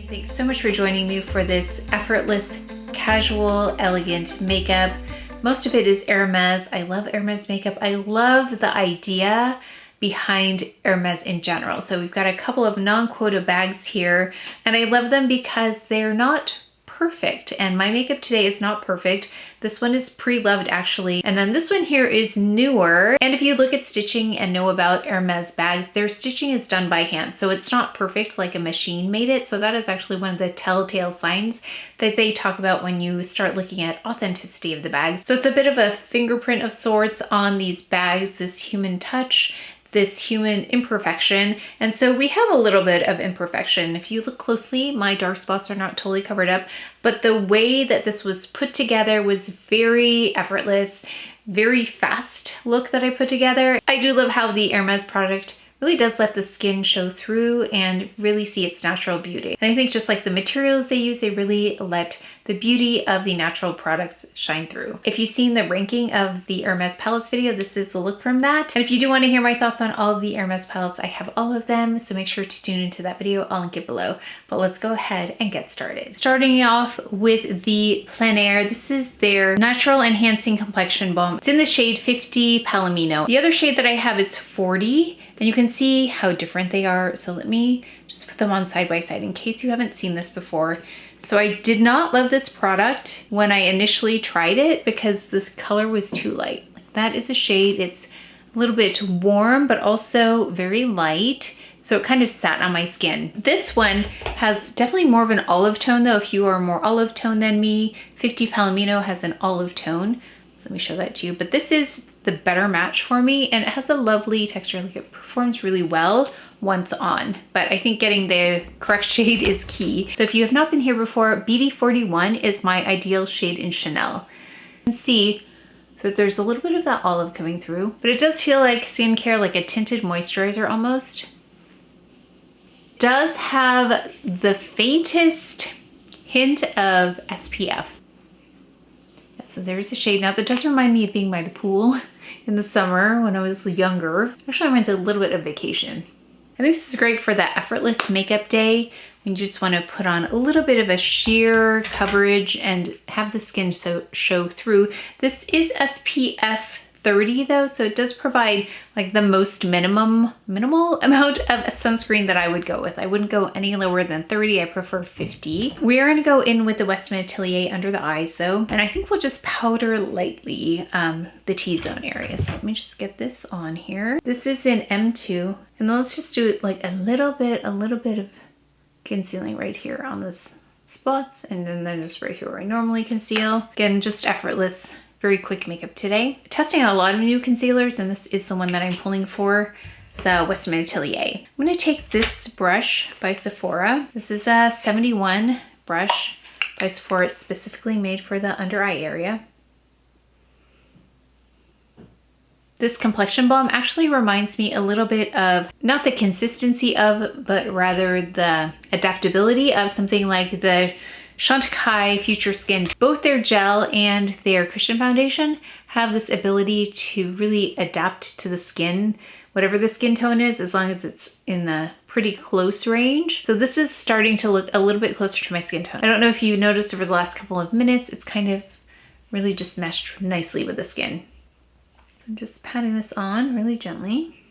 Thanks so much for joining me for this effortless, casual, elegant makeup. Most of it is Hermes. I love Hermes makeup. I love the idea behind Hermes in general. So we've got a couple of non-quota bags here, and I love them because they're not perfect, and my makeup today is not perfect. This one is pre-loved actually, and then this one here is newer. And if you look at stitching and know about Hermes bags, their stitching is done by hand, so it's not perfect like a machine made it. So that is actually one of the telltale signs that they talk about when you start looking at authenticity of the bags. So it's a bit of a fingerprint of sorts on these bags, this human touch, this human imperfection. And so we have a little bit of imperfection. If you look closely, my dark spots are not totally covered up, but the way that this was put together was very effortless, very fast look that I put together. I do love how the Hermes product really does let the skin show through and really see its natural beauty. And I think just like the materials they use, they really let the beauty of the natural products shine through. If you've seen the ranking of the Hermes palettes video, this is the look from that. And if you do want to hear my thoughts on all of the Hermes palettes, I have all of them, so make sure to tune into that video. I'll link it below. But let's go ahead and get started. Starting off with the Plein Air. This is their Natural Enhancing Complexion Balm. It's in the shade 50 Palomino. The other shade that I have is 40. And you can see how different they are. So let me just put them on side by side in case you haven't seen this before. So I did not love this product when I initially tried it because this color was too light. Like that is a shade, it's a little bit warm, but also very light. So it kind of sat on my skin. This one has definitely more of an olive tone though. If you are more olive tone than me, 50 Palomino has an olive tone. So let me show that to you. But this is the better match for me, and it has a lovely texture. Like it performs really well once on, but I think getting the correct shade is key. So if you have not been here before, BD41 is my ideal shade in Chanel. You can see that there's a little bit of that olive coming through, but it does feel like skincare, like a tinted moisturizer almost. It does have the faintest hint of SPF. So there's a shade. Now that does remind me of being by the pool in the summer when I was younger. Actually, I went to a little bit of vacation. I think this is great for that effortless makeup day when you just want to put on a little bit of a sheer coverage and have the skin show through. This is SPF 30 though, so it does provide like the most minimal amount of sunscreen that I would go with. I wouldn't go any lower than 30, I prefer 50. We are gonna go in with the Westman Atelier under the eyes though, and I think we'll just powder lightly the T-zone area. So let me just get this on here. This is in M2, and then let's just do it like a little bit of concealing right here on this spots, and then just right here where I normally conceal. Again, just effortless, very quick makeup today. Testing out a lot of new concealers, and this is the one that I'm pulling for, the Westman Atelier. I'm gonna take this brush by Sephora. This is a 71 brush by Sephora. It's specifically made for the under eye area. This complexion balm actually reminds me a little bit of, not the consistency of, but rather the adaptability of something like the Chantecaille Future Skin. Both their gel and their cushion foundation have this ability to really adapt to the skin, whatever the skin tone is, as long as it's in the pretty close range. So this is starting to look a little bit closer to my skin tone. I don't know if you noticed over the last couple of minutes, it's kind of really just meshed nicely with the skin. I'm just patting this on really gently.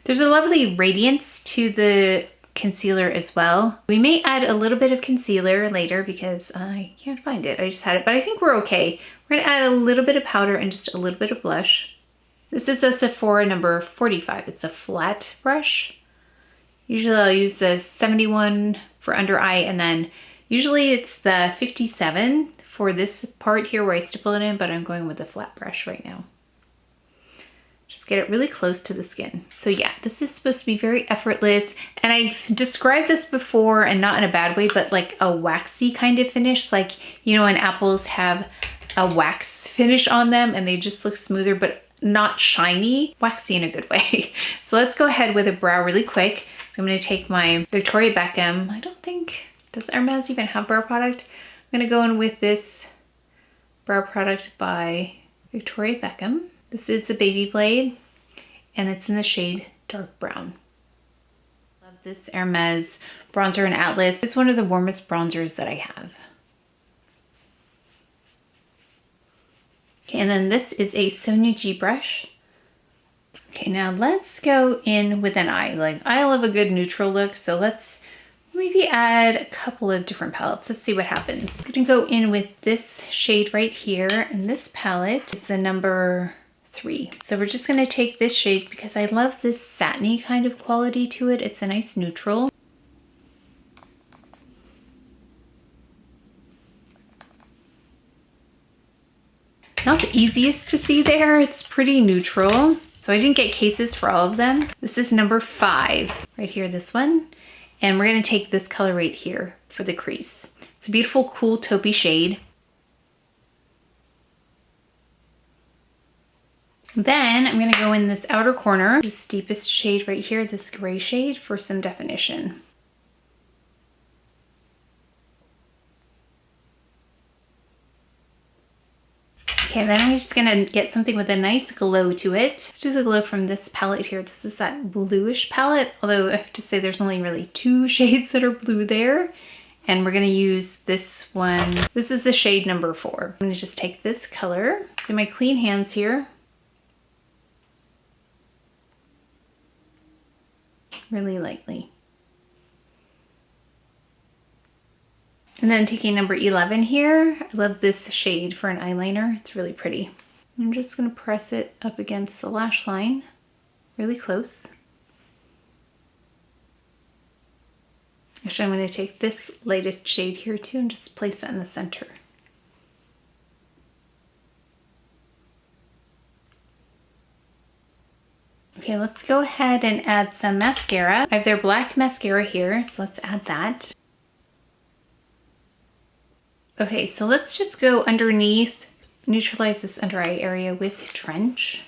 There's a lovely radiance to the concealer as well. We may add a little bit of concealer later because I can't find it. I just had it, but I think we're okay. We're gonna add a little bit of powder and just a little bit of blush. This is a Sephora number 45. It's a flat brush. Usually I'll use the 71 for under eye, and then usually it's the 57 for this part here where I stipple it in, but I'm going with the flat brush right now. Just get it really close to the skin. So yeah, this is supposed to be very effortless. And I've described this before, and not in a bad way, but like a waxy kind of finish. Like, you know, when apples have a wax finish on them and they just look smoother, but not shiny, waxy in a good way. So let's go ahead with a brow really quick. So I'm gonna take my Victoria Beckham. I don't think, does Hermes even have brow product? I'm gonna go in with this brow product by Victoria Beckham. This is the Baby Blade, and it's in the shade Dark Brown. Love this Hermes bronzer in Atlas. It's one of the warmest bronzers that I have. Okay, and then this is a Sonia G Brush. Okay, now let's go in with an eye. Like, I love a good neutral look, so let's maybe add a couple of different palettes. Let's see what happens. I'm gonna go in with this shade right here, and this palette is the number 3. So we're just gonna take this shade because I love this satiny kind of quality to it. It's a nice neutral. Not the easiest to see there, it's pretty neutral. So I didn't get cases for all of them. This is number 5, right here, this one. And we're gonna take this color right here for the crease. It's a beautiful, cool taupey shade. Then I'm gonna go in this outer corner, this deepest shade right here, this gray shade, for some definition. Okay, then I'm just gonna get something with a nice glow to it. Let's do the glow from this palette here. This is that bluish palette, although I have to say there's only really 2 shades that are blue there. And we're gonna use this one. This is the shade number 4. I'm gonna just take this color, so my clean hands here. Really lightly. And then taking number 11 here, I love this shade for an eyeliner. It's really pretty. I'm just gonna press it up against the lash line, really close. Actually, I'm gonna take this lightest shade here too and just place it in the center. Okay, let's go ahead and add some mascara. I have their black mascara here, so let's add that. Okay, so let's just go underneath, neutralize this under eye area with Trench.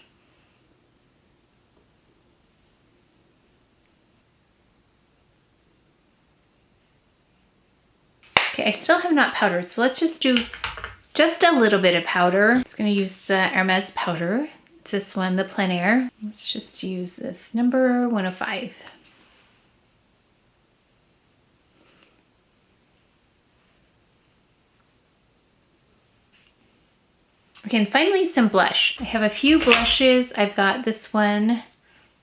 Okay, I still have not powdered, so let's just do just a little bit of powder. I'm just gonna use the Hermes Powder. It's this one, the Plein Air. Let's just use this number 105. Okay, and finally some blush. I have a few blushes. I've got this one,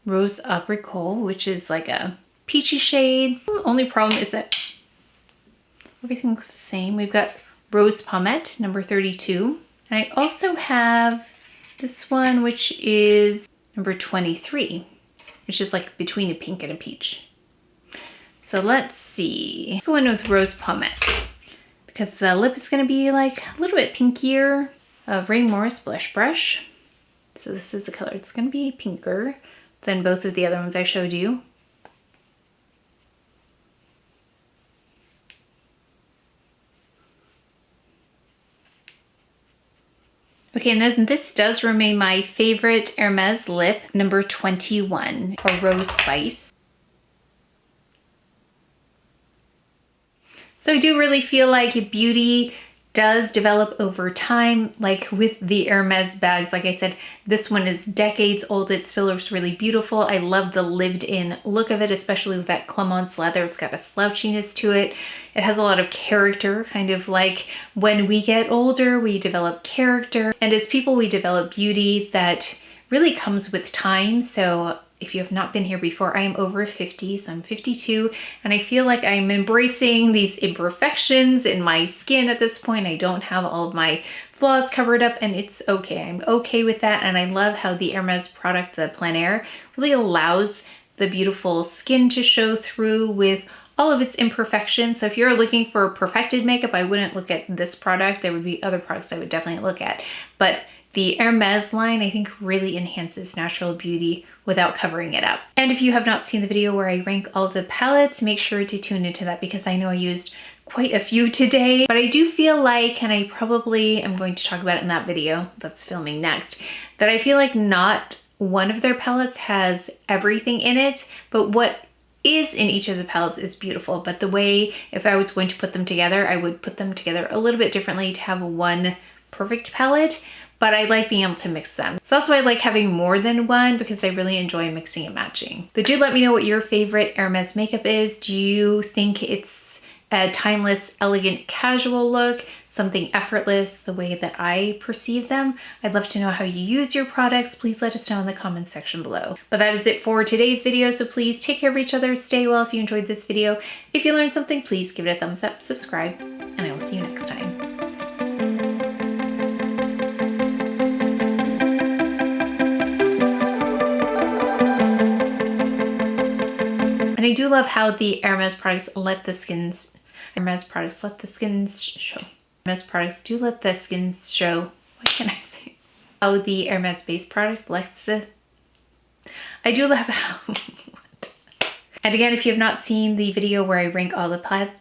Rose Apricot, which is like a peachy shade. The only problem is that everything looks the same. We've got Rose Pomette, number 32. And I also have this one, which is number 23, which is like between a pink and a peach. So let's see. Let's go in with Rose Pomette because the lip is gonna be like a little bit pinkier. Rain Morris Blush Brush. So this is the color. It's gonna be pinker than both of the other ones I showed you. Okay, and then this does remain my favorite Hermes lip, number 21, or Rose Spice. So I do really feel like beauty does develop over time, like with the Hermes bags. Like I said, this one is decades old. It still looks really beautiful. I love the lived-in look of it, especially with that Clemence leather. It's got a slouchiness to it. It has a lot of character, kind of like when we get older, we develop character. And as people, we develop beauty that really comes with time. So if you have not been here before, I am over 50, so I'm 52, and I feel like I'm embracing these imperfections in my skin at this point. I don't have all of my flaws covered up, and it's okay. I'm okay with that, and I love how the Hermes product, the Plein Air, really allows the beautiful skin to show through with all of its imperfections. So if you're looking for perfected makeup, I wouldn't look at this product. There would be other products I would definitely look at, but the Hermes line, I think, really enhances natural beauty without covering it up. And if you have not seen the video where I rank all the palettes, make sure to tune into that because I know I used quite a few today. But I do feel like, and I probably am going to talk about it in that video that's filming next, that I feel like not one of their palettes has everything in it, but what is in each of the palettes is beautiful. But the way, if I was going to put them together, I would put them together a little bit differently to have one perfect palette. but I like being able to mix them. So that's why I like having more than one, because I really enjoy mixing and matching. But do let me know what your favorite Hermes makeup is. Do you think it's a timeless, elegant, casual look? Something effortless, the way that I perceive them? I'd love to know how you use your products. Please let us know in the comments section below. But that is it for today's video, so please take care of each other, stay well if you enjoyed this video. If you learned something, please give it a thumbs up, subscribe, and I will see you next time. And I do love how the Hermes products let the skins, Hermes products let the skins show. Hermes products do let the skins show. What can I say? How the Hermes base product lets the, I do love how, what? And again, if you have not seen the video where I rank all the palettes,